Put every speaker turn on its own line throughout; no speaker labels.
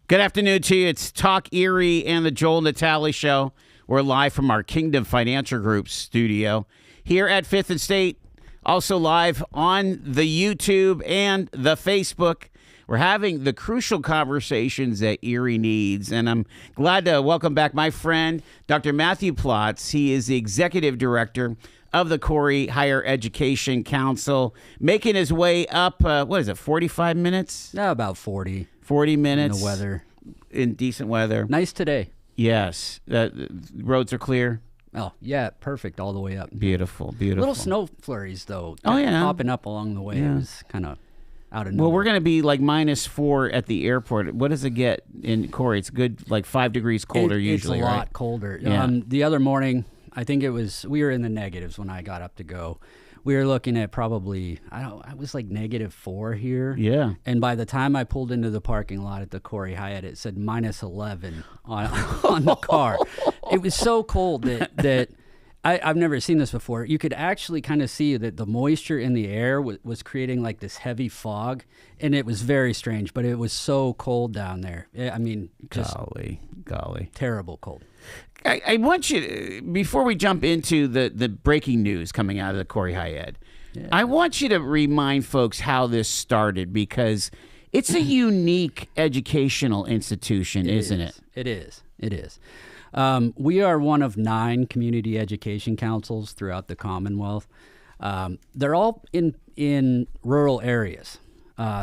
Good afternoon to you. It's Talk Erie and the Joel Natale Show. We're live from our Kingdom Financial Group studio here at 5th and State. Also live on the YouTube and the Facebook. We're having the crucial conversations that Erie needs. And I'm glad to welcome back my friend, Dr. Matthew Platz. He is the Executive Director of the Corry Higher Education Council, making his way up, 45 minutes?
No, about 40.
40 minutes.
In the weather.
In decent weather.
Nice today.
Yes. Roads are clear.
Oh, yeah, perfect all the way up.
Beautiful, beautiful.
Little snow flurries, though.
Oh, yeah.
Popping up along the way.
Yeah.
It was kind of out of nowhere.
Well, we're going to be like -4 at the airport. What does it get in Corry? It's good, like 5 degrees colder usually,
It's a lot
right?
colder.
Yeah.
The other morning, I think we were in the negatives when I got up to go. We were looking at probably, I was like -4 here.
Yeah.
And by the time I pulled into the parking lot at the Corry Hi-Ed, it said -11 on the car. It was so cold that I've never seen this before. You could actually kind of see that the moisture in the air was creating like this heavy fog, and it was very strange, but it was so cold down there. I mean, just
golly.
terrible cold.
I want you to, before we jump into the breaking news coming out of the Corry Hi-Ed, I want you to remind folks how this started, because it's a unique educational institution, isn't it?
It is. It is. We are one of 9 community education councils throughout the Commonwealth. They're all in rural areas.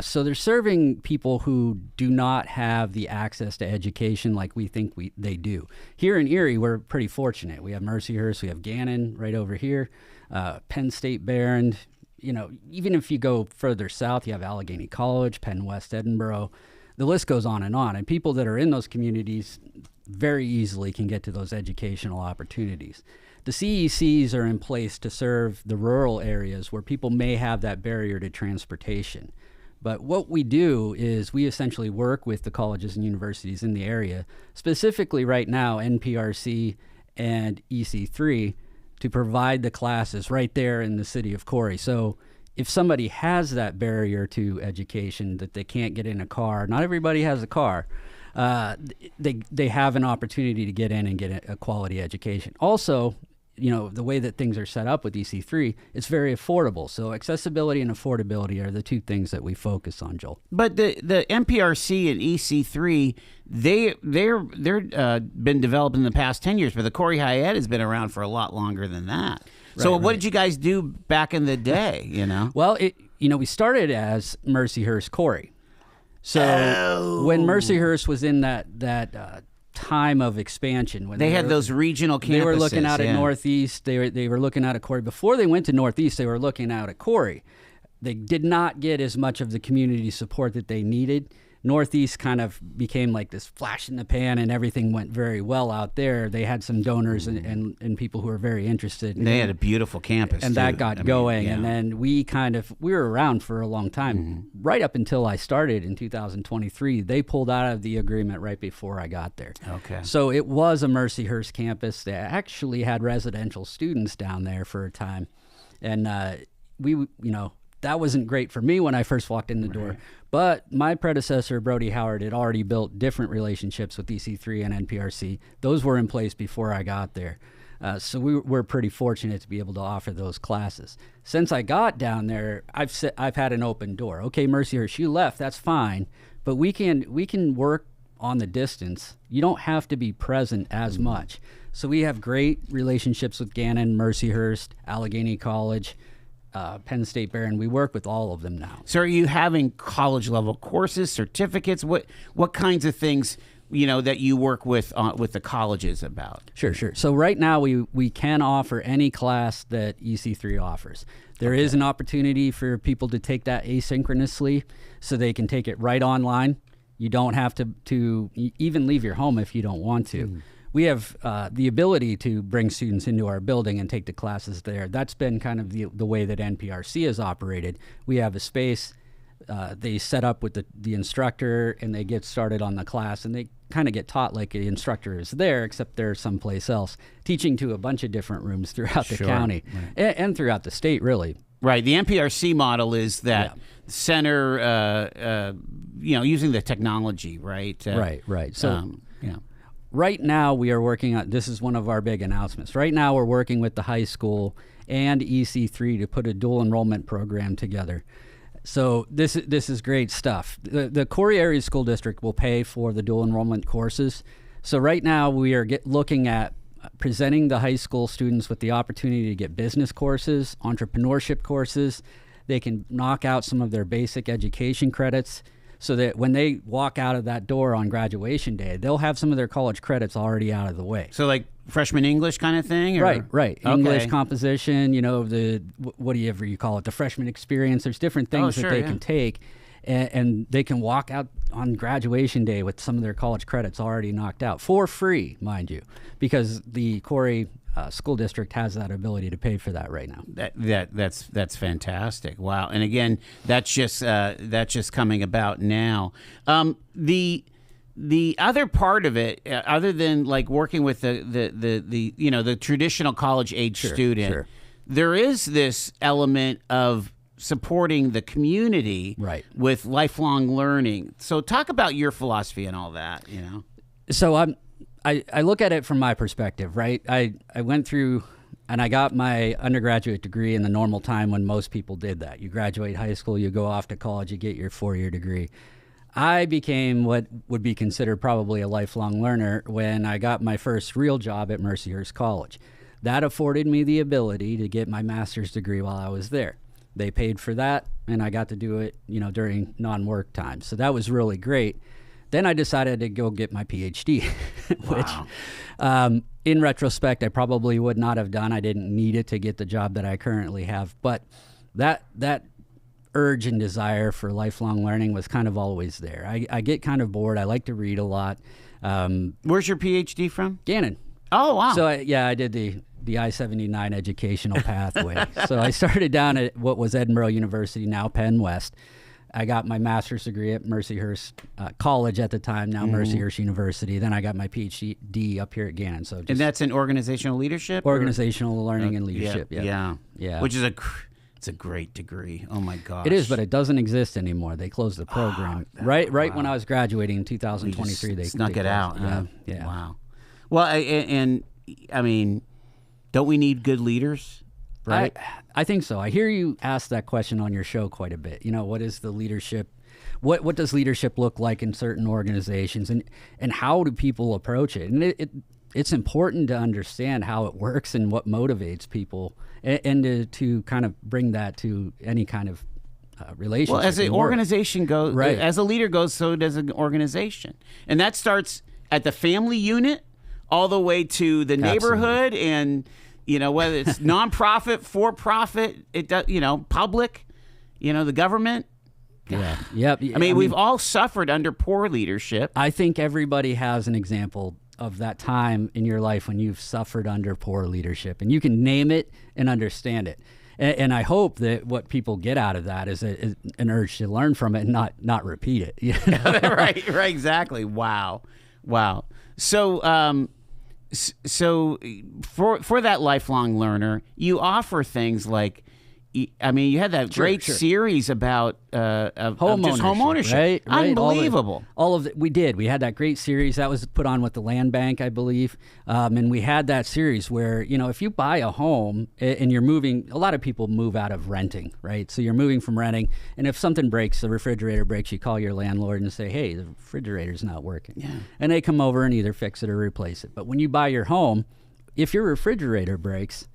So they're serving people who do not have the access to education like we think they do. Here in Erie, we're pretty fortunate. We have Mercyhurst, we have Gannon right over here, Penn State Barron. You know, even if you go further south, you have Allegheny College, Penn West Edinboro. The list goes on. And people that are in those communities very easily can get to those educational opportunities. The CECs are in place to serve the rural areas where people may have that barrier to transportation. But what we do is we essentially work with the colleges and universities in the area, specifically right now NPRC and EC3, to provide the classes right there in the city of Corry. So if somebody has that barrier to education that they can't get in a car, not everybody has a car, they have an opportunity to get in and get a quality education. Also, you know, the way that things are set up with EC3, it's very affordable. So accessibility and affordability are the 2 things that we focus on, Joel.
But the NPRC and EC3, they're been developed in the past 10 years, but the Corry Hi-Ed has been around for a lot longer than that. So what did you guys do back in the day, you know?
Well, we started as Mercyhurst Corry. So when Mercyhurst was in that time of expansion, when
they had those regional campuses,
they were looking out at Northeast. They were looking out at Corry. Before they went to Northeast, they were looking out at Corry. They did not get as much of the community support that they needed. Northeast kind of became like this flash in the pan, and everything went very well out there. They had some donors and people who were very interested.
They had a beautiful campus,
and that got going. And then we were around for a long time, right up until I started in 2023. They pulled out of the agreement right before I got there.
Okay.
So it was a Mercyhurst campus. They actually had residential students down there for a time, and that wasn't great for me when I first walked in the door. But my predecessor, Brody Howard, had already built different relationships with EC3 and NPRC. Those were in place before I got there. So we're pretty fortunate to be able to offer those classes. Since I got down there, I've had an open door. Okay, Mercyhurst, you left, that's fine. But we can work on the distance. You don't have to be present as much. So we have great relationships with Gannon, Mercyhurst, Allegheny College, Penn State Barron. We work with all of them now.
So are you having college level courses, certificates? What kinds of things, that you work with the colleges about?
Sure. So right now we can offer any class that EC3 offers. There is an opportunity for people to take that asynchronously, so they can take it right online. You don't have to even leave your home if you don't want to. We have the ability to bring students into our building and take the classes there. That's been kind of the way that NPRC has operated. We have a space. They set up with the instructor, and they get started on the class, and they kind of get taught like the instructor is there, except they're someplace else, teaching to a bunch of different rooms throughout the county and throughout the state, really.
Right. The NPRC model is that center, using the technology, right?
Right. So, right now we are working on, this is one of our big announcements. Right now we're working with the high school and EC3 to put a dual enrollment program together. So this is great stuff. The Corry Area School District will pay for the dual enrollment courses. So right now we are looking at presenting the high school students with the opportunity to get business courses, entrepreneurship courses. They can knock out some of their basic education credits so that when they walk out of that door on graduation day, they'll have some of their college credits already out of the way.
So like freshman English kind of thing? Or?
Right.
Okay.
English composition, the whatever you call it, the freshman experience. There's different things that they can take, and they can walk out on graduation day with some of their college credits already knocked out for free, mind you, because the Corry School District has that ability to pay for that right now.
That's fantastic. Wow. And again, that's just coming about now. The other part of it, other than like working with the traditional college age student, there is this element of supporting the community with lifelong learning. So talk about your philosophy and all that.
So I look at it from my perspective, right? I went through and I got my undergraduate degree in the normal time when most people did that. You graduate high school, you go off to college, you get your 4-year degree. I became what would be considered probably a lifelong learner when I got my first real job at Mercyhurst College. That afforded me the ability to get my master's degree while I was there. They paid for that, and I got to do it, during non-work time. So that was really great. Then I decided to go get my PhD, which in retrospect, I probably would not have done. I didn't need it to get the job that I currently have. But that urge and desire for lifelong learning was kind of always there. I get kind of bored. I like to read a lot.
Where's your PhD from?
Gannon.
Oh, wow.
So I did the I-79 educational pathway. So I started down at what was Edinburgh University, now Penn West. I got my master's degree at Mercyhurst College at the time, now Mercyhurst University. Then I got my PhD up here at Gannon. So
and that's in organizational leadership?
Organizational learning and leadership,
yeah. Which is it's a great degree. Oh, my gosh.
It is, but it doesn't exist anymore. They closed the program. Right when I was graduating in 2023. They
snuck it out.
Yeah.
Wow. Well, and I mean, don't we need good leaders? Right.
I think so. I hear you ask that question on your show quite a bit. What is the leadership? What does leadership look like in certain organizations, and how do people approach it? And it's important to understand how it works and what motivates people, and to kind of bring that to any kind of relationship.
Well, as an organization goes, as a leader goes, so does an organization, and that starts at the family unit all the way to the neighborhood and. Whether it's nonprofit, for profit, it does, public, the government.
Yeah. Yep.
I mean, we've all suffered under poor leadership.
I think everybody has an example of that time in your life when you've suffered under poor leadership, and you can name it and understand it. And I hope that what people get out of that is an urge to learn from it and not repeat it.
Right. Exactly. Wow. So for that lifelong learner, you offer things like, I mean, you had that great series about home ownership.
Right?
Unbelievable.
All of it. We did. We had that great series that was put on with the land bank, I believe. And we had that series where, if you buy a home and you're moving, a lot of people move out of renting, right? So you're moving from renting. And if something breaks, the refrigerator breaks, you call your landlord and say, hey, the refrigerator's not working. Yeah. And they come over and either fix it or replace it. But when you buy your home, if your refrigerator breaks,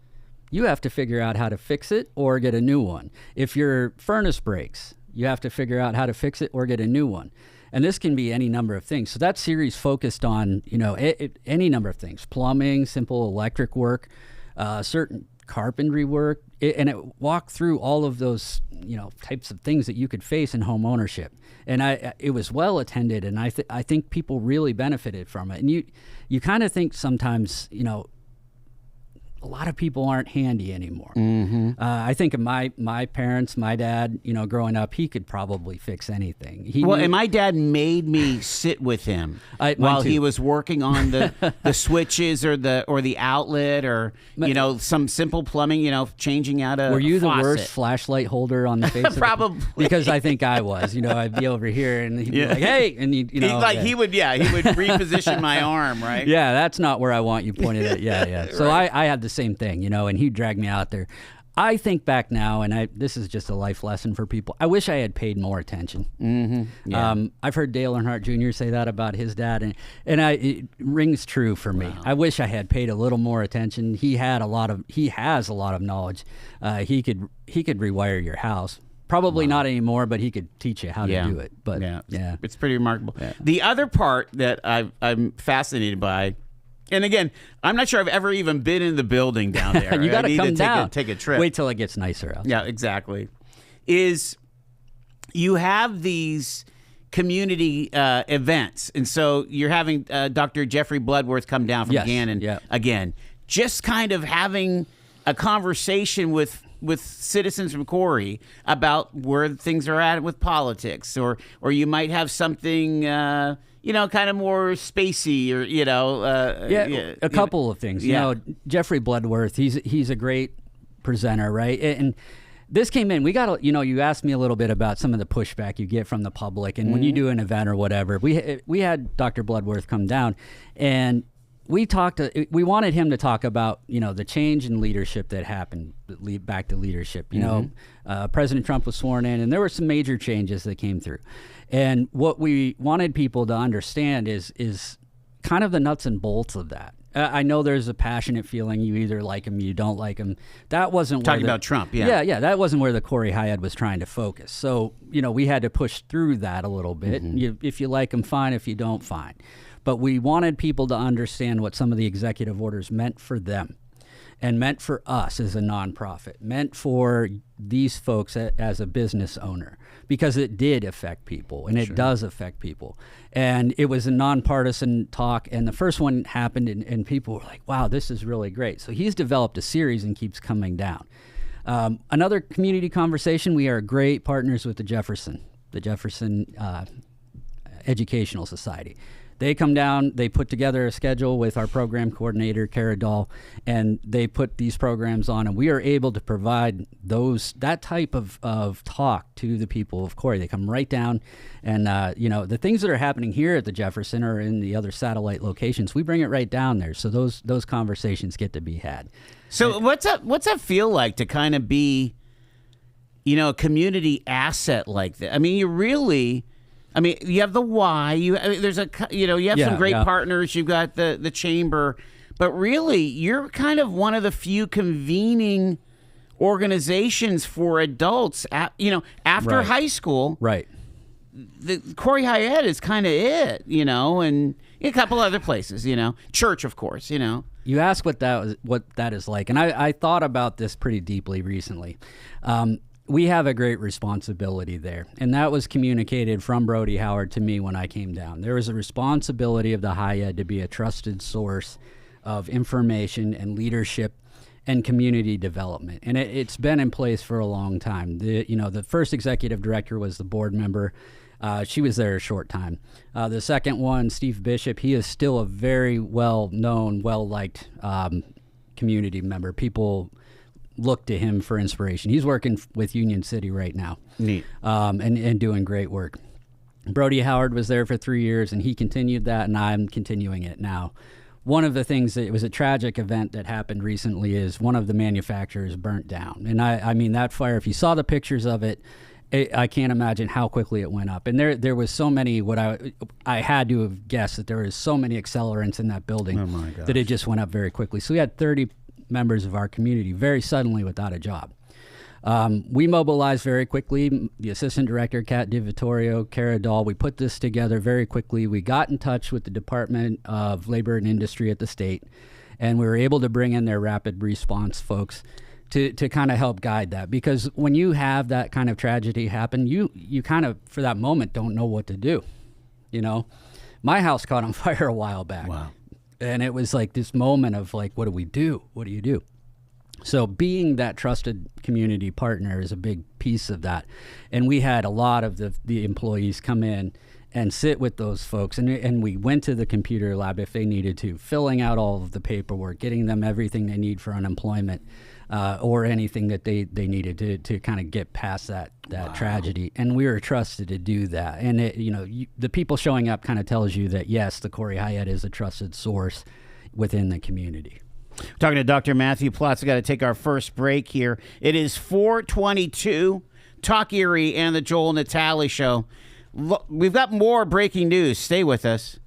you have to figure out how to fix it or get a new one. If your furnace breaks, you have to figure out how to fix it or get a new one. And this can be any number of things. So that series focused on, any number of things: plumbing, simple electric work, certain carpentry work, and it walked through all of those, types of things that you could face in home ownership. And it was well attended, and I think people really benefited from it. And you kind of think sometimes, a lot of people aren't handy anymore.
Mm-hmm.
I think of my parents, my dad, growing up, he could probably fix anything.
And my dad made me sit with him while he was working on the switches or the outlet or some simple plumbing, changing out a
Were you
faucet.
The worst flashlight holder on the face?
Probably.
Because I think I was. I'd be over here and he'd be like, "Hey," and he would
reposition my arm, right?
Yeah, that's not where I want you pointed at. Yeah. So
Right.
I had the same thing, and he'd drag me out there. I think back now, and this is just a life lesson for people. I wish I had paid more attention.
Mm-hmm. Yeah.
I've heard Dale Earnhardt Jr. say that about his dad, and it rings true for me.
Wow.
I wish I had paid a little more attention. He has a lot of knowledge. He could rewire your house. Probably not anymore, but he could teach you how to do it. But yeah,
it's pretty remarkable.
Yeah.
The other part that I'm fascinated by, and again, I'm not sure I've ever even been in the building down there.
You got to come down.
Take a trip.
Wait till it gets nicer out.
Yeah, exactly. Is you have these community events, and so you're having Dr. Jeffrey Bloodworth come down from Gannon again, just kind of having a conversation with citizens from Corry about where things are at with politics, or you might have something kind of more spacey, or
a couple of things. Jeffrey Bloodworth, he's a great presenter, right? And this came in. We got you asked me a little bit about some of the pushback you get from the public, and when you do an event or whatever, we had Dr. Bloodworth come down, and we wanted him to talk about, the change in leadership that happened, back to leadership. President Trump was sworn in, and there were some major changes that came through. And what we wanted people to understand is kind of the nuts and bolts of that. I know there's a passionate feeling. You either like him, you don't like him. That wasn't
talking about Trump. Yeah.
That wasn't where the Corry Hi-Ed was trying to focus. So, we had to push through that a little bit. If you like him, fine. If you don't, fine. But we wanted people to understand what some of the executive orders meant for them and meant for us as a nonprofit, meant for these folks as a business owner, because it did affect people, and it does affect people. And it was a nonpartisan talk, and the first one happened, and people were like, wow, this is really great. So he's developed a series and keeps coming down. Another community conversation, we are great partners with the Jefferson Educational Society. They come down, they put together a schedule with our program coordinator, Kara Dahl, and they put these programs on, and we are able to provide that type of talk to the people of Corry. They come right down, and the things that are happening here at the Jefferson or in the other satellite locations, we bring it right down there, so those conversations get to be had.
So what's that feel like to kind of be, a community asset like that? I mean, you have the Y. You have some great partners. You've got the chamber, but really, you're kind of one of the few convening organizations for adults. After high school,
right?
The Corry Hi-Ed is kind of it, and a couple other places, church, of course,
You ask what that is like, and I thought about this pretty deeply recently. We have a great responsibility there, and that was communicated from Brody Howard to me when I came down. There was a responsibility of the Hi-Ed to be a trusted source of information and leadership and community development, and it's been in place for a long time. The first executive director was the board member. She was there a short time. The second one, Steve Bishop, he is still a very well-known, well-liked community member. People look to him for inspiration. He's working with Union City right now.
Neat.
And doing great work. Brody Howard was there for 3 years, and he continued that, and I'm continuing it now. One of the things it was a tragic event that happened recently is one of the manufacturers burnt down. And I mean, that fire, if you saw the pictures of it, I can't imagine how quickly it went up. And there was so many, I had to have guessed that there was so many accelerants in that building that it just went up very quickly. So we had 30 members of our community very suddenly without a job. We mobilized very quickly. The assistant director, Kat DiVittorio, Kara Dahl, we put this together very quickly. We got in touch with the Department of Labor and Industry at the state, and we were able to bring in their rapid response folks to kind of help guide that. Because when you have that kind of tragedy happen, you kind of, for that moment, don't know what to do. My house caught on fire a while back.
Wow.
And it was like this moment of like, what do we do? What do you do? So being that trusted community partner is a big piece of that. And we had a lot of the employees come in and sit with those folks. And we went to the computer lab if they needed to, filling out all of the paperwork, getting them everything they need for unemployment or anything that they needed to kind of get past that tragedy. And we were trusted to do that. And, the people showing up kind of tells you that, yes, the Corry Hi-Ed is a trusted source within the community.
Talking to Dr. Matthew Platz. We got to take our first break here. It is 4:22. Talk Erie and the Joel Natale Show. We've got more breaking news. Stay with us.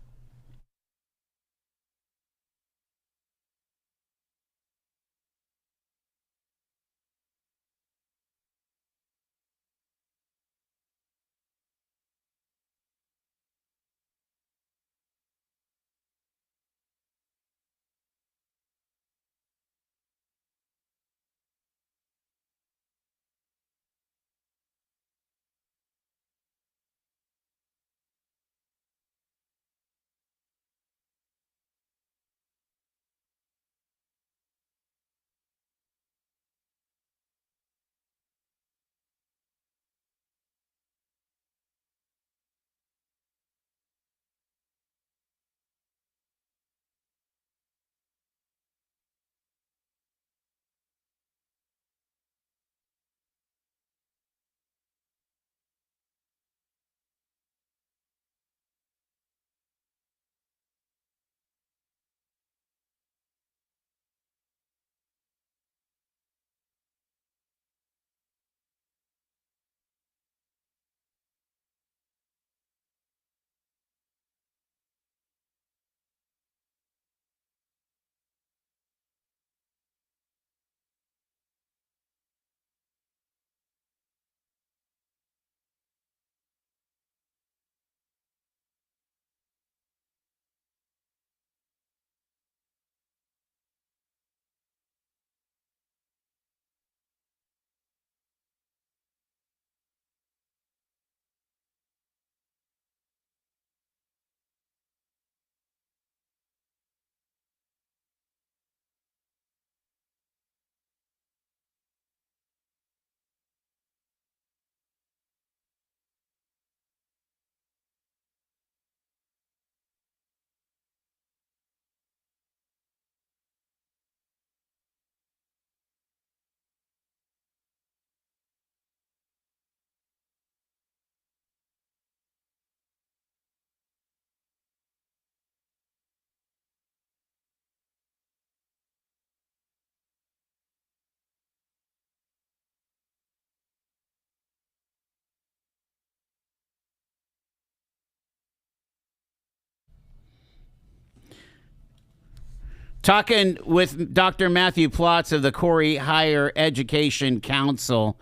Talking with Dr. Matthew Platz of the Corry Higher Education Council.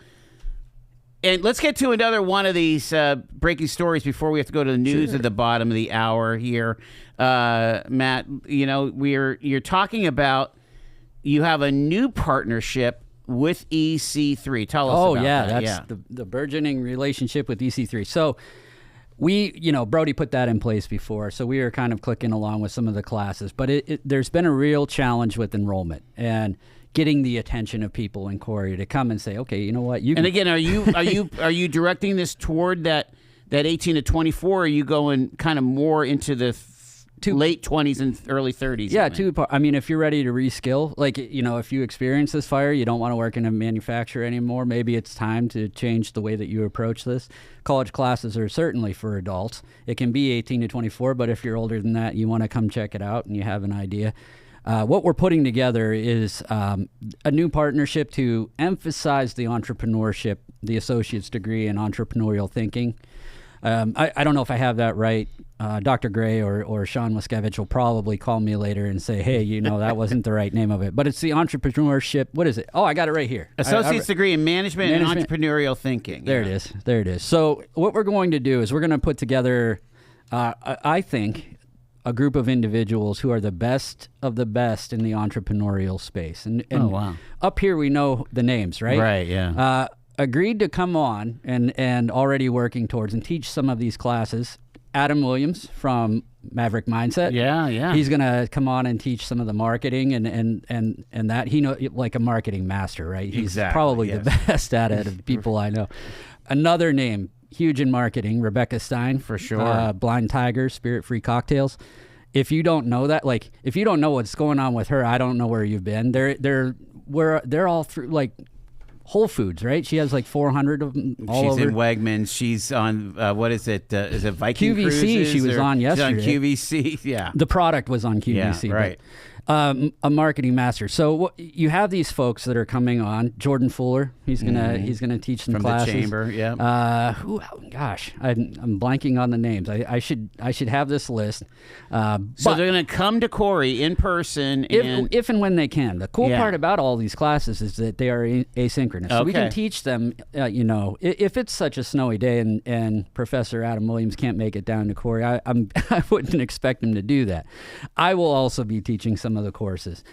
And let's get to another one of these breaking stories before we have to go to the news at the bottom of the hour here. Matt, you're talking about you have a new partnership with EC3. Tell us about that.
That's the burgeoning relationship with EC3. So Brody put that in place before, so we were kind of clicking along with some of the classes. But there's been a real challenge with enrollment and getting the attention of people in Corry to come and say, okay, you know what?
And again, are you directing this toward that 18 to 24? Or are you going kind of more into the late 20s and early 30s?
Yeah, I mean, if you're ready to reskill, if you experience this fire, you don't want to work in a manufacturer anymore, maybe it's time to change the way that you approach this. College classes are certainly for adults. It can be 18 to 24, but if you're older than that, you want to come check it out and you have an idea. What we're putting together is a new partnership to emphasize the entrepreneurship, the associate's degree in entrepreneurial thinking. I don't know if I have that right. Dr. Gray or Sean Muskevich will probably call me later and say, hey, that wasn't the right name of it. But it's the entrepreneurship. What is it? Oh, I got it right here.
Associate's degree in management and entrepreneurial thinking.
There it is. There it is. So what we're going to do is we're going to put together, I think, a group of individuals who are the best of the best in the entrepreneurial space. And
wow.
Up here we know the names, right?
Right, yeah.
Agreed to come on and already working towards and teach some of these classes Adam Williams from Maverick Mindset.
Yeah.
He's gonna come on and teach some of the marketing and that he like a marketing master, right? He's probably the best at it of the people I know. Another name, huge in marketing, Rebecca Stein,
for sure.
Blind Tiger, Spirit Free Cocktails. If you don't know that, like if you don't know what's going on with her, I don't know where you've been. They're all through like Whole Foods, right? She has like 400 of them all over.
She's in Wegmans. She's on, what is it? Is it Viking
QVC
Cruises,
she was on yesterday.
She's on QVC, yeah.
The product was on QVC.
Yeah, right.
But, a marketing master. So you have these folks that are coming on. Jordan Fuller, he's gonna teach some
from
classes.
The chamber, yeah.
Gosh, I'm blanking on the names. I should have this list.
So they're gonna come to Corry in person,
if and when they can. The cool part about all these classes is that they are asynchronous. So we can teach them. If it's such a snowy day and Professor Adam Williams can't make it down to Corry, I wouldn't expect him to do that. I will also be teaching some of the courses.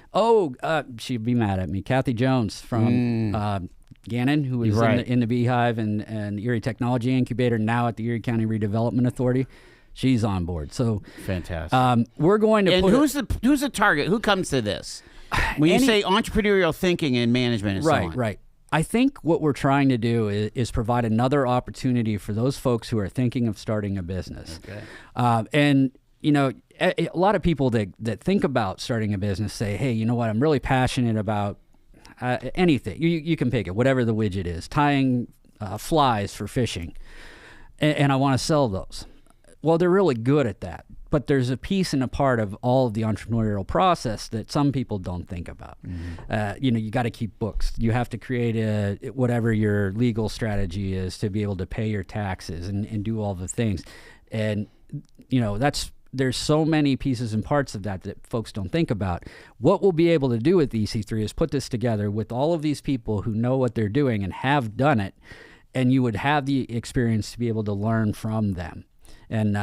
She'd be mad at me. Kathy Jones from Gannon, who was in the Beehive and Erie Technology Incubator, now at the Erie County Redevelopment Authority. She's on board. So
fantastic.
We're going to.
And who's the target? Who comes to this? When you say entrepreneurial thinking and management and so on.
Right. I think what we're trying to do is provide another opportunity for those folks who are thinking of starting a business.
Okay.
And a lot of people that think about starting a business say, hey, you know what, I'm really passionate about anything. You can pick it, whatever the widget is, tying flies for fishing, and I want to sell those. Well, they're really good at that, but there's a piece and a part of all of the entrepreneurial process that some people don't think about. You got to keep books. You have to create whatever your legal strategy is to be able to pay your taxes and do all the things. And, there's so many pieces and parts of that folks don't think about. What we'll be able to do with EC3 is put this together with all of these people who know what they're doing and have done it, and you would have the experience to be able to learn from them. And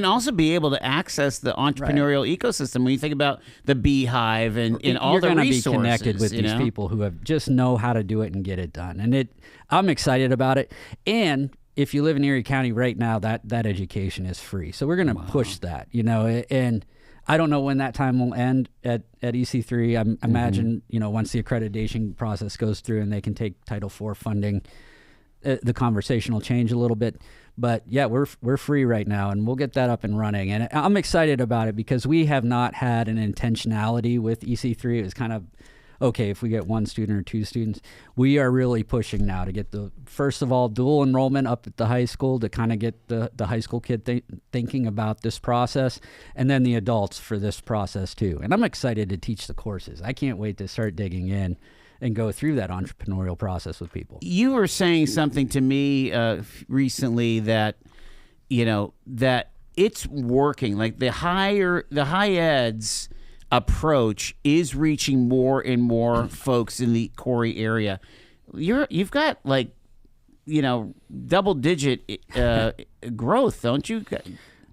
also be able to access the entrepreneurial ecosystem. When you think about the Beehive and all the resources. You're going to be
connected with these people who have just know how to do it and get it done. And I'm excited about it. And if you live in Erie County right now, that education is free. So we're going to push that, and I don't know when that time will end at EC3. I imagine, once the accreditation process goes through and they can take Title IV funding, the conversation will change a little bit. But yeah, we're free right now, and we'll get that up and running. And I'm excited about it because we have not had an intentionality with EC3. It was kind of, okay, if we get one student or two students. We are really pushing now to get first of all, dual enrollment up at the high school to kind of get the high school kid thinking about this process, and then the adults for this process too. And I'm excited to teach the courses. I can't wait to start digging in and go through that entrepreneurial process with people. You
were saying something to me recently that, that it's working. Like the Hi-Ed's approach is reaching more and more folks in the Corry area. You've got double-digit growth, don't you?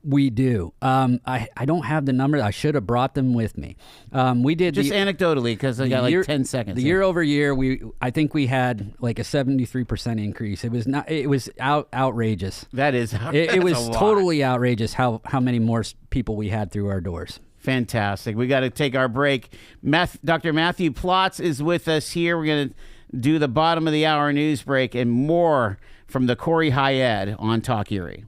We do. I don't have the numbers. I should have brought them with me. We did just anecdotally because I got 10 seconds. The year over year, I think we had like a 73% increase. It was not. It was outrageous. That is. It was totally outrageous how many more people we had through our doors. Fantastic. We got to take our break. Dr. Matthew Platz is with us here. We're going to do the bottom of the hour news break and more from the Corry Hi-Ed on Talk Erie.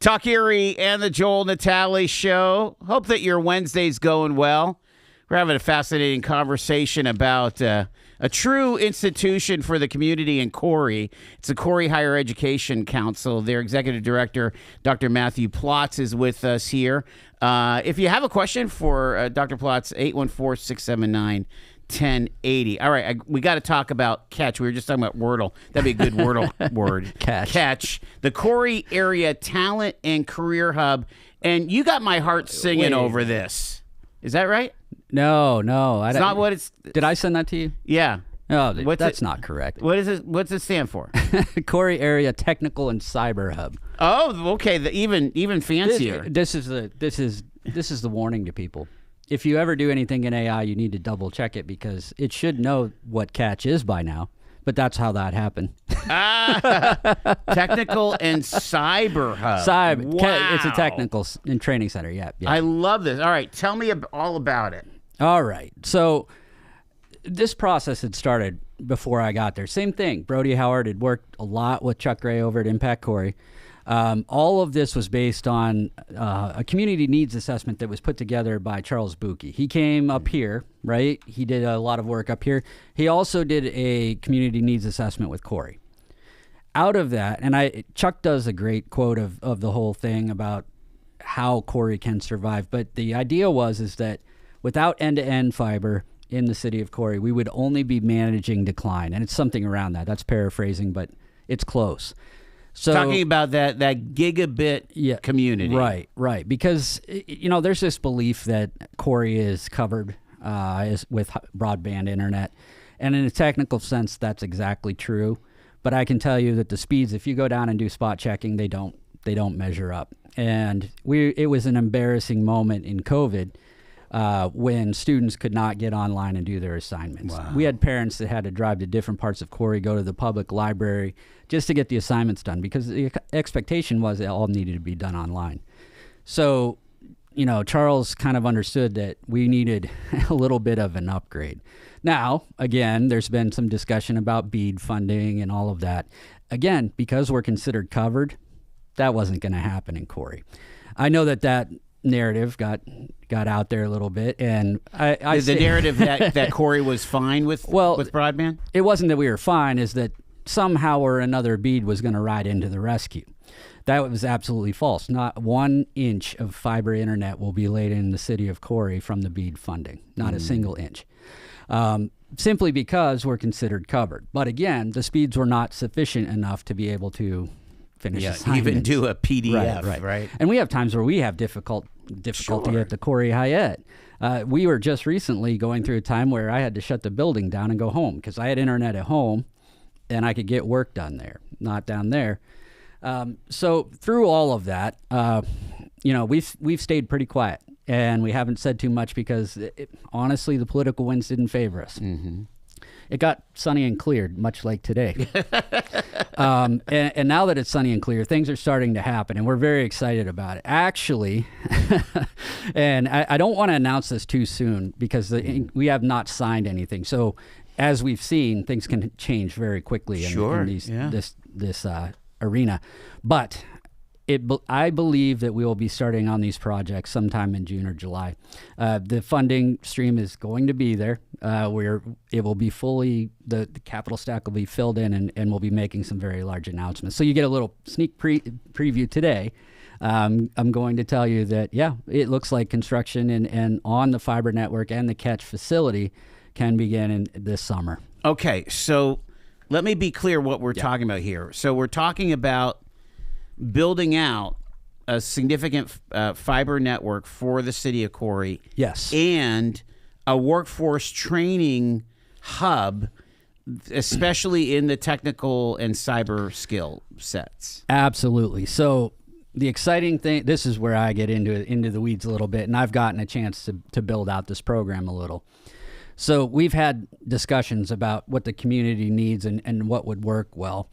Talk Erie and the Joel Natale Show. Hope that your Wednesday's going well. We're having a fascinating conversation about a true institution for the community in Corry. It's the Corry Higher Education Council. Their executive director, Dr. Matthew Platz, is with us here. If you have a question for Dr. Platz, 814-679-1080. All right, we got to talk about catch. We were just talking about Wordle. That'd be a good Wordle word.
Catch.
The Corry Area Talent and Career Hub. And you got my heart singing over this. Is that right?
No.
It's not what it's...
Did I send that to you?
Yeah.
No, that's not correct.
What is it? What's it stand for?
Corry Area Technical and Cyber Hub.
Oh, okay. Even fancier.
This is the warning to people. If you ever do anything in AI, you need to double check it because it should know what catch is by now. But that's how that happened.
Technical and Cyber Hub.
Wow. It's a technical and training center. Yeah.
I love this. All right. Tell me all about it.
All right. So this process had started before I got there. Same thing. Brody Howard had worked a lot with Chuck Gray over at Impact Corry. All of this was based on a community needs assessment that was put together by Charles Buki. He came up here, right? He did a lot of work up here. He also did a community needs assessment with Corry. Out of that, and Chuck does a great quote of the whole thing about how Corry can survive. But the idea is that without end-to-end fiber in the city of Corry, we would only be managing decline. And it's something around that. That's paraphrasing, but it's close. So,
talking about that gigabit community.
Right. Because, there's this belief that Corry is covered with broadband internet. And in a technical sense, that's exactly true. But I can tell you that the speeds, if you go down and do spot checking, they don't measure up. And it was an embarrassing moment in COVID when students could not get online and do their assignments.
Wow.
We had parents that had to drive to different parts of Corry, go to the public library just to get the assignments done because the expectation was it all needed to be done online. So, Charles kind of understood that we needed a little bit of an upgrade. Now, again, there's been some discussion about BEAD funding and all of that. Again, because we're considered covered, that wasn't going to happen in Corry. I know that narrative got out there a little bit, and I
the narrative that Corry was fine with broadband.
It wasn't that we were fine; is that somehow or another BEAD was going to ride into the rescue. That was absolutely false. Not 1 inch of fiber internet will be laid in the city of Corry from the BEAD funding. Not a single inch. Simply because we're considered covered. But again, the speeds were not sufficient enough to be able to finish assignments.
Even do a PDF, right?
And we have times where we have difficulty at the Corry Hi-Ed. We were just recently going through a time where I had to shut the building down and go home because I had internet at home and I could get work done there, not down there. So through all of that, we've stayed pretty quiet and we haven't said too much because honestly, the political winds didn't favor us. Mm-hmm. It got sunny and cleared, much like today. And now that it's sunny and clear, things are starting to happen, and we're very excited about it. Actually, and I don't want to announce this too soon because we have not signed anything. So as we've seen, things can change very quickly in this arena. But I believe that we will be starting on these projects sometime in June or July. The funding stream is going to be there. Where it will be fully, the capital stack will be filled in, and we'll be making some very large announcements. So you get a little sneak preview today. I'm going to tell you that, it looks like construction and on the fiber network and the catch facility can begin this summer.
Okay, so let me be clear what we're talking about here. So we're talking about building out a significant fiber network for the city of Corry.
Yes.
And a workforce training hub, especially in the technical and cyber skill sets.
Absolutely. So the exciting thing, this is where I get into the weeds a little bit, and I've gotten a chance to build out this program a little. So we've had discussions about what the community needs and what would work well.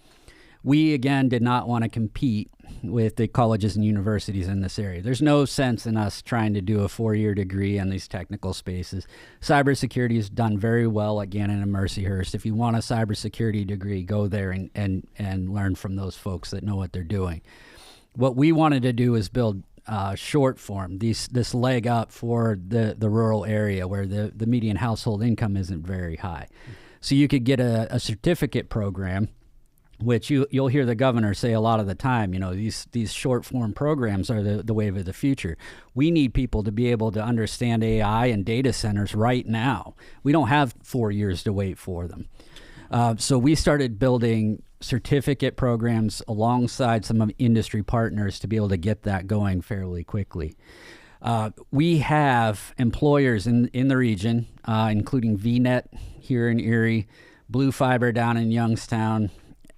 We, again, did not want to compete with the colleges and universities in this area. There's no sense in us trying to do a 4-year degree in these technical spaces. Cybersecurity is done very well at Gannon and Mercyhurst. If you want a cybersecurity degree, go there and learn from those folks that know what they're doing. What we wanted to do is build short form, this leg up for the rural area where the median household income isn't very high. So you could get a certificate program, which you'll hear the governor say a lot of the time, these short form programs are the wave of the future. We need people to be able to understand AI and data centers right now. We don't have 4 years to wait for them. So we started building certificate programs alongside some of industry partners to be able to get that going fairly quickly. We have employers in the region, including VNet here in Erie, Blue Fiber down in Youngstown,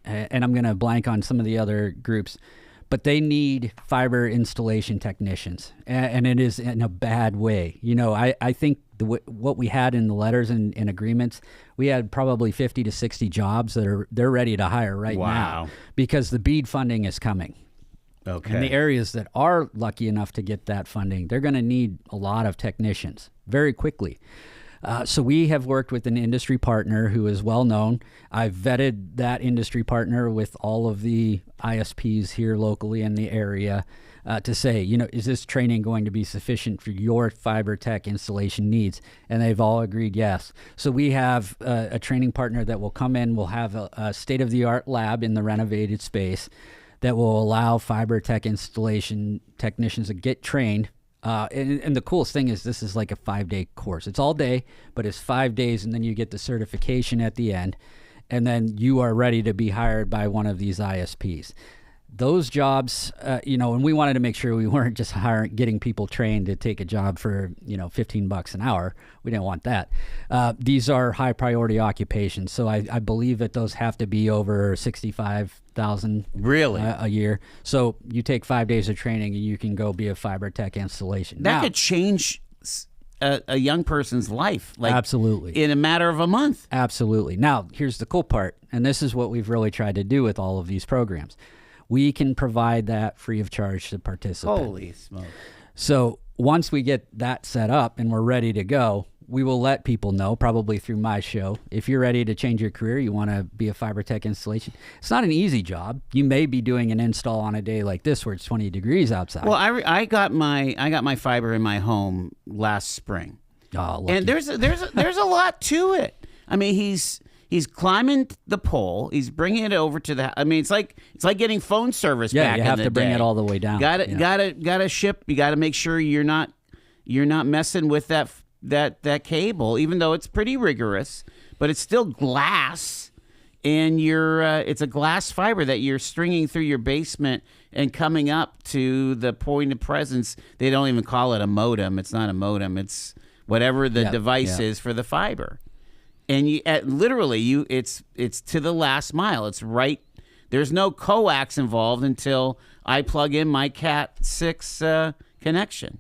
and I'm going to blank on some of the other groups, but they need fiber installation technicians, and it is in a bad way. I think what we had in the letters and agreements, we had probably 50 to 60 jobs that they're ready to hire right now because the BEAD funding is coming.
Okay.
And the areas that are lucky enough to get that funding, they're going to need a lot of technicians very quickly. So we have worked with an industry partner who is well known. I've vetted that industry partner with all of the ISPs here locally in the area to say, is this training going to be sufficient for your fiber tech installation needs? And they've all agreed yes. So we have a training partner that will come in. We'll have a state-of-the-art lab in the renovated space that will allow fiber tech installation technicians to get trained. And the coolest thing is this is like a 5-day course. It's all day, but it's 5 days, and then you get the certification at the end, and then you are ready to be hired by one of these ISPs. Those jobs, and we wanted to make sure we weren't just getting people trained to take a job for, $15 an hour. We didn't want that. These are high priority occupations. So I believe that those have to be over $65,000
really
a year. So you take 5 days of training and you can go be a fiber tech installation.
That could change a young person's life.
Absolutely.
In a matter of a month.
Absolutely. Now, here's the cool part. And this is what we've really tried to do with all of these programs. We can provide that free of charge to participants.
Holy smoke.
So once we get that set up and we're ready to go, we will let people know, probably through my show, if you're ready to change your career, you want to be a fiber tech installation. It's not an easy job. You may be doing an install on a day like this where it's 20 degrees outside.
Well, I got my fiber in my home last spring.
Oh, lucky.
And there's a lot to it. I mean, he's climbing the pole. He's bringing it over to the. I mean, it's like getting phone service back in the day.
Yeah, you have to bring it all the way down.
Got to ship. You got to make sure you're not messing with that cable, even though it's pretty rigorous, but it's still glass, and it's a glass fiber that you're stringing through your basement and coming up to the point of presence. They don't even call it a modem. It's not a modem. It's whatever the device is for the fiber. And it's to the last mile. It's right. There's no coax involved until I plug in my Cat 6 connection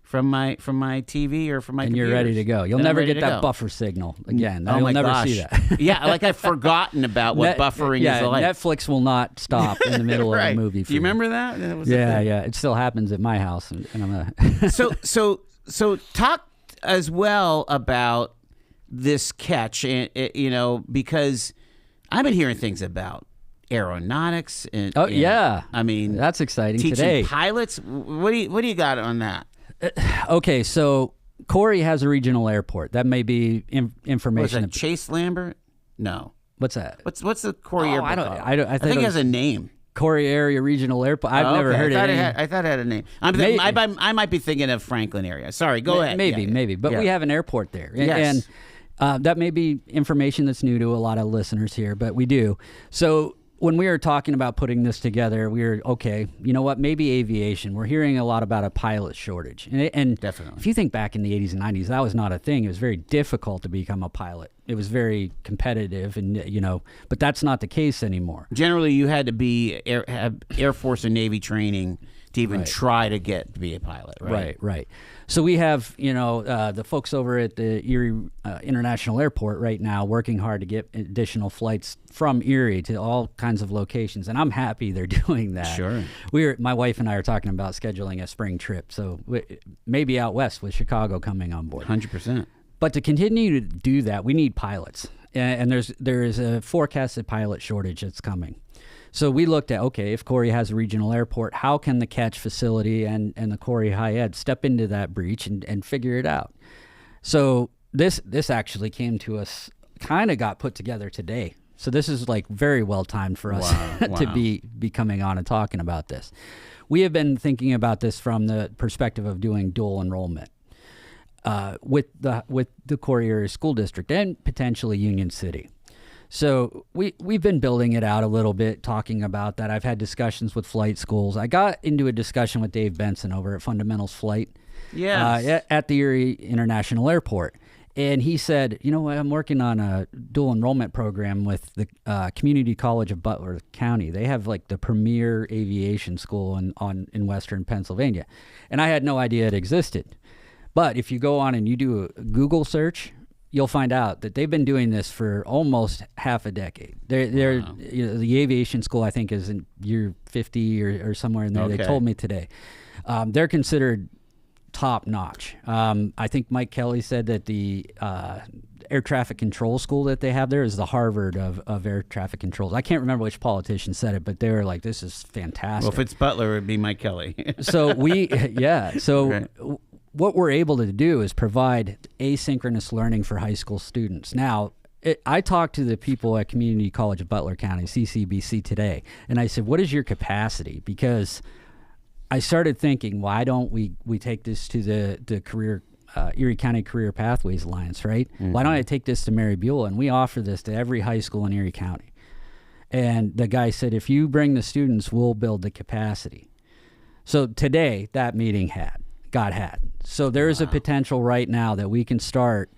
from my TV or from my computer.
And you're ready to go. You'll never get that buffer signal again.
Oh
You'll never
gosh.
see that.
Yeah, like I've forgotten about what buffering is like.
Netflix will not stop in the middle of a movie.
Do you remember that? That was
yeah. It still happens at my house, and I'm
So talk as well about this catch, because I've been hearing things about aeronautics and I mean,
that's exciting
teaching
today.
Pilots. What do you got on that?
Okay, so Corry has a regional airport. That may be information.
Was that Chase Lambert? No.
What's that?
What's the Corry airport?
I
think it has a name.
Corry Area Regional Airport. I've never heard it.
I thought it had a name. I might be thinking of Franklin area. Sorry, go ahead.
Maybe. But we have an airport there.
Yes.
And that may be information that's new to a lot of listeners here, but we do. So when we were talking about putting this together, we were, okay, you know what, maybe aviation. We're hearing a lot about a pilot shortage. And
definitely.
If you think back in the 80s and 90s, that was not a thing. It was very difficult to become a pilot. It was very competitive, and but that's not the case anymore.
Generally, you had to have Air Force and Navy training to even try to be a pilot, right?
Right. So we have, the folks over at the Erie International Airport right now working hard to get additional flights from Erie to all kinds of locations, and I'm happy they're doing that.
Sure.
My wife and I are talking about scheduling a spring trip, so maybe out west with Chicago coming on board.
100%.
But to continue to do that, we need pilots, and there is a forecasted pilot shortage that's coming. So we looked at, okay, if Corry has a regional airport, how can the catch facility and the Corry Hi-Ed step into that breach and figure it out? So this actually came to us, kind of got put together today. So this is like very well timed for us to be coming on and talking about this. We have been thinking about this from the perspective of doing dual enrollment with the Corry Area School District and potentially Union City. So we've been building it out a little bit, talking about that. I've had discussions with flight schools. I got into a discussion with Dave Benson over at Fundamentals Flight at the Erie International Airport. And he said, you know what, I'm working on a dual enrollment program with the Community College of Butler County. They have like the premier aviation school in Western Pennsylvania. And I had no idea it existed. But if you go on and you do a Google search, you'll find out that they've been doing this for almost half a decade. They're the aviation school, I think, is in year 50 or somewhere in there. Okay. They told me today. They're considered top notch. I think Mike Kelly said that the air traffic control school that they have there is the Harvard of air traffic controls. I can't remember which politician said it, but they were like, this is fantastic.
Well, if it's Butler, it would be Mike Kelly.
So what we're able to do is provide asynchronous learning for high school students. Now, I talked to the people at Community College of Butler County, CCBC, today, and I said, what is your capacity? Because I started thinking, why don't we take this to the career Erie County Career Pathways Alliance, right? Mm-hmm. Why don't I take this to Mary Buell? And we offer this to every high school in Erie County. And the guy said, if you bring the students, we'll build the capacity. So today, that meeting got had. So there is a potential right now that we can start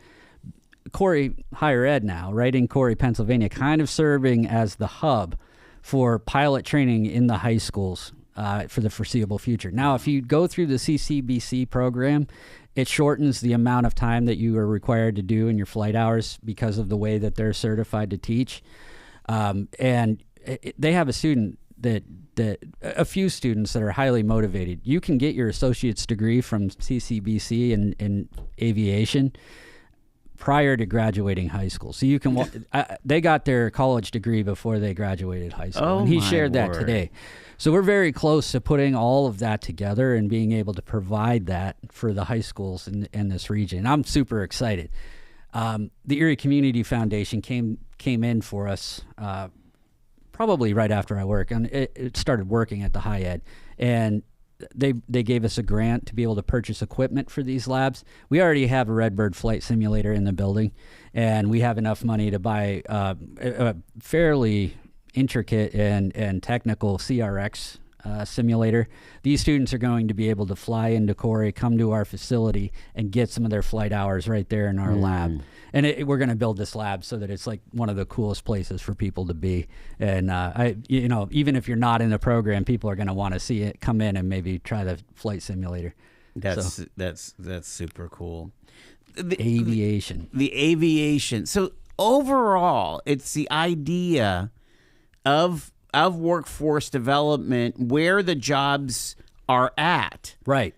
Corry Higher Ed now, right in Corry, Pennsylvania, kind of serving as the hub for pilot training in the high schools for the foreseeable future. Now, if you go through the CCBC program, it shortens the amount of time that you are required to do in your flight hours because of the way that they're certified to teach. And they have a few students that are highly motivated. You can get your associate's degree from CCBC in aviation prior to graduating high school. So you can they got their college degree before they graduated high school. And he shared that today. So we're very close to putting all of that together and being able to provide that for the high schools in this region. I'm super excited. The Erie Community Foundation came in for us probably right after I work, and it started working at the Hi-Ed, and they gave us a grant to be able to purchase equipment for these labs. We already have a Redbird flight simulator in the building, and we have enough money to buy a fairly intricate and technical CRX simulator. These students are going to be able to fly into Corry, come to our facility, and get some of their flight hours right there in our lab. And we're going to build this lab so that it's like one of the coolest places for people to be. And even if you're not in the program, people are going to want to see it, come in and maybe try the flight simulator.
That's super cool.
The aviation.
So overall, it's the idea of workforce development where the jobs are at.
Right.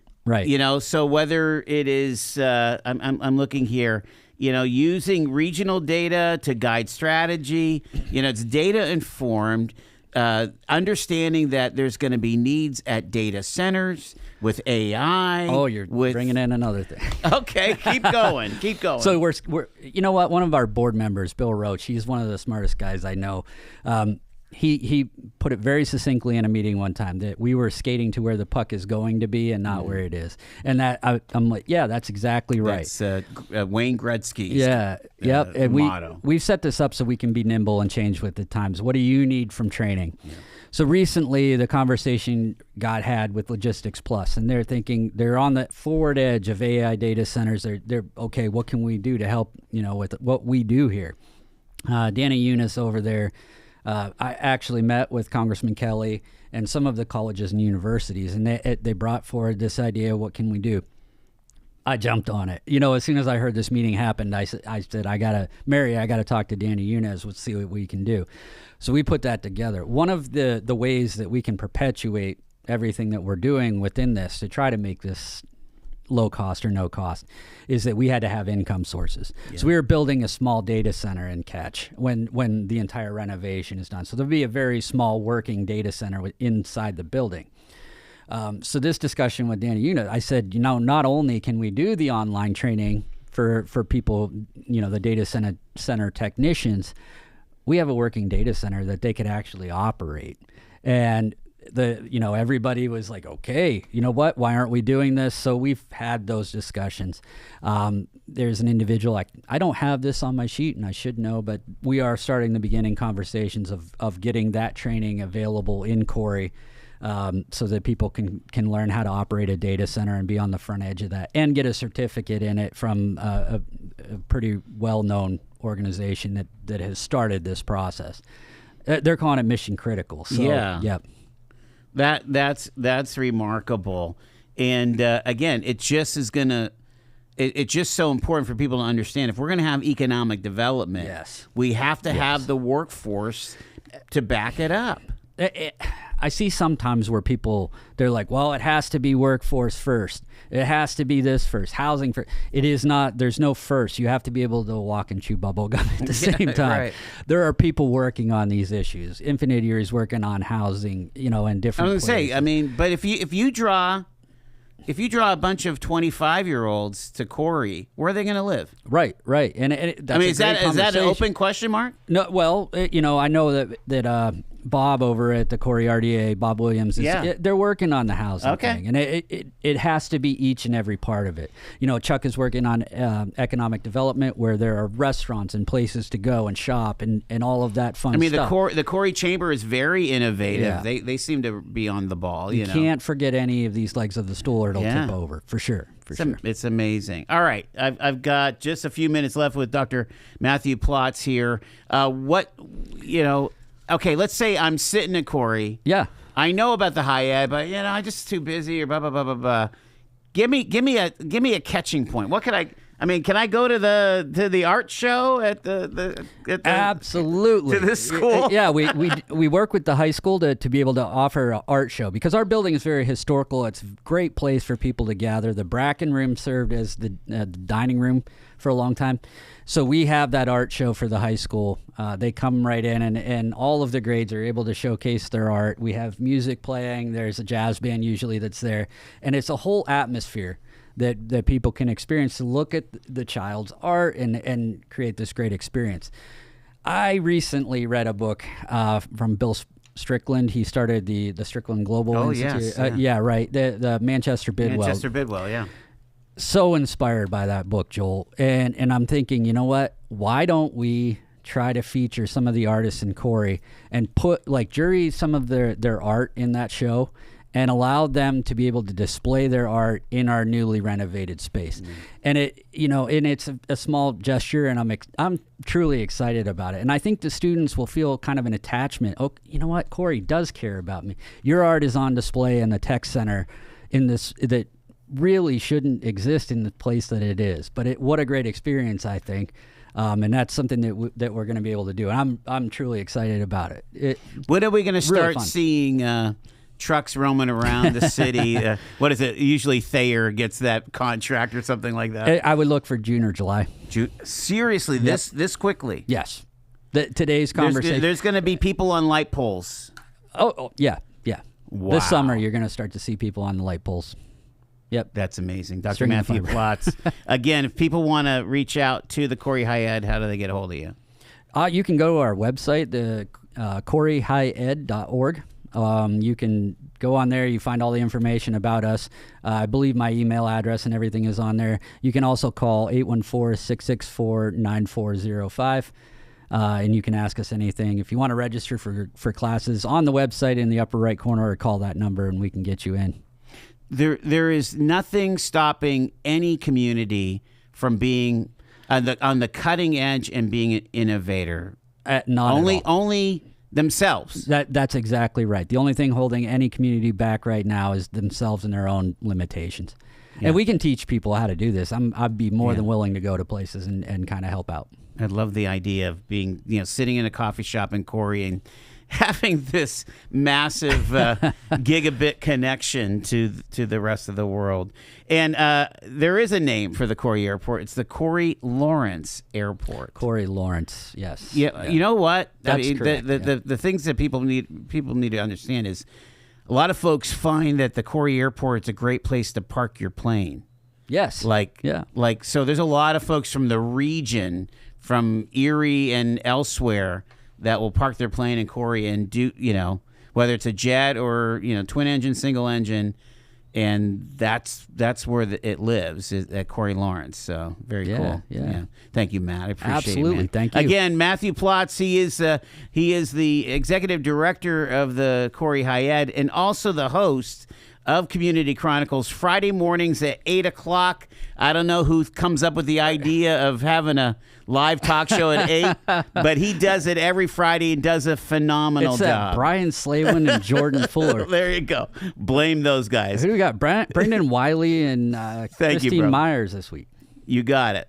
So whether it is, I'm looking here, using regional data to guide strategy, it's data informed, understanding that there's going to be needs at data centers with AI.
Oh, you're bringing in another thing.
Okay, keep going.
So we're you know what? One of our board members, Bill Roach, he's one of the smartest guys I know. He put it very succinctly in a meeting one time that we were skating to where the puck is going to be and not where it is. And that I'm like, yeah, that's exactly right.
That's Wayne Gretzky's
yep. And
motto.
We've set this up so we can be nimble and change with the times. What do you need from training? Yeah. So recently the conversation got had with Logistics Plus, and they're thinking they're on the forward edge of AI data centers. They're okay, what can we do to help, with what we do here? Danny Eunice over there, I actually met with Congressman Kelly and some of the colleges and universities, and they brought forward this idea, what can we do? I jumped on it. As soon as I heard this meeting happened, I said, I got to talk to Danny Eunice. Let's see what we can do. So we put that together. One of the ways that we can perpetuate everything that we're doing within this to try to make this low cost or no cost, is that we had to have income sources. So we were building a small data center in Catch when the entire renovation is done. So there'll be a very small working data center inside the building. So this discussion with Danny, I said, not only can we do the online training for people, the data center technicians, we have a working data center that they could actually operate. And everybody was like, okay, you know what? Why aren't we doing this? So we've had those discussions. There's an individual, I don't have this on my sheet and I should know, but we are starting the beginning conversations of getting that training available in Corry, so that people can learn how to operate a data center and be on the front edge of that and get a certificate in it from a pretty well-known organization that has started this process. They're calling it mission critical. So, yeah.
That's remarkable. And again, it just is it's just so important for people to understand. If we're going to have economic development, we have to have the workforce to back it up.
I see sometimes where they're like, well, it has to be workforce first. It has to be this first, housing first. It is not. There's no first. You have to be able to walk and chew bubble gum at the same time. Right. There are people working on these issues. Infinite Ear is working on housing, in different places.
I was going to say, but if you draw a bunch of 25-year-olds to Corry, where are they going to live?
Right. And is
that an open question mark?
No. Well, I know that Bob over at the Corry RDA, Bob Williams, they're working on the housing thing, and it has to be each and every part of it. Chuck is working on economic development where there are restaurants and places to go and shop and all of that fun stuff.
The Corry Chamber is very innovative. Yeah. They seem to be on the ball. You
can't forget any of these legs of the stool or it'll tip over, for sure.
It's amazing. All right, I've got just a few minutes left with Dr. Matthew Platz here. Okay, let's say I'm sitting at Corry.
Yeah.
I know about the Hi-Ed, but I'm just too busy or blah blah blah blah blah. Give me a catching point. What could can I go to the art show at the
absolutely
to this school?
Yeah, we work with the high school to be able to offer an art show because our building is very historical. It's a great place for people to gather. The Bracken room served as the dining room for a long time. So we have that art show for the high school. They come right in and all of the grades are able to showcase their art. We have music playing. There's a jazz band usually that's there. And it's a whole atmosphere that people can experience to look at the child's art and create this great experience. I recently read a book from Bill Strickland. He started the Strickland Global Institute.
Yes.
Right. The Manchester Bidwell.
Manchester Bidwell, yeah.
So inspired by that book, Joel. And I'm thinking, you know what? Why don't we try to feature some of the artists in Corry and jury some of their art in that show and allow them to be able to display their art in our newly renovated space. And it's a small gesture, and I'm truly excited about it. And I think the students will feel kind of an attachment. Oh, you know what? Corry does care about me. Your art is on display in the tech center that really shouldn't exist in the place that it is. But what a great experience, I think. And that's something that we're going to be able to do. And I'm truly excited about it.
When are we going to start seeing trucks roaming around the city? What is it? Usually Thayer gets that contract or something like that.
I would look for June or July.
Seriously, this quickly?
Yes. Today's conversation.
There's going to be people on light poles.
Oh yeah.
Wow.
This summer, you're going to start to see people on the light poles. Yep.
That's amazing. Dr. Matthew Platz. Again, if people want to reach out to the Corry Hi-Ed, how do they get a hold of you?
You can go to our website, the corryhied.org. You can go on there. You find all the information about us. I believe my email address and everything is on there. You can also call 814-664-9405. And you can ask us anything. If you want to register for classes on the website in the upper right corner, or call that number and we can get you in.
There is nothing stopping any community from being on the cutting edge and being an innovator. Only themselves.
That's exactly right. The only thing holding any community back right now is themselves and their own limitations. Yeah. And we can teach people how to do this. I'd be more than willing to go to places and kind of help out.
I love the idea of being, sitting in a coffee shop in Corry and having this massive gigabit connection to the rest of the world. And there is a name for the Corry Airport. It's the Corry Lawrence Airport.
Corry Lawrence, yes.
Yeah, you know what?
That's correct,
the things that people need to understand is a lot of folks find that the Corry Airport is a great place to park your plane.
Yes.
So there's a lot of folks from the region, from Erie and elsewhere, that will park their plane in Corry and do, whether it's a jet or, twin engine, single engine, and that's where it lives, is at Corry Lawrence. So very cool.
Yeah.
Thank you, Matt. I appreciate it.
Absolutely.
Man.
Thank you. Again,
Matthew Platz. He is the executive director of the Corry Hi-Ed and also the host of Community Chronicles Friday mornings at 8:00. I don't know who comes up with the idea of having a live talk show at 8, but he does it every Friday and does a phenomenal job.
Brian Slavin and Jordan Fuller.
There you go. Blame those guys.
Who we got? Brendan Wiley and
Thank you,
Christine
bro.
Myers this week.
You got it.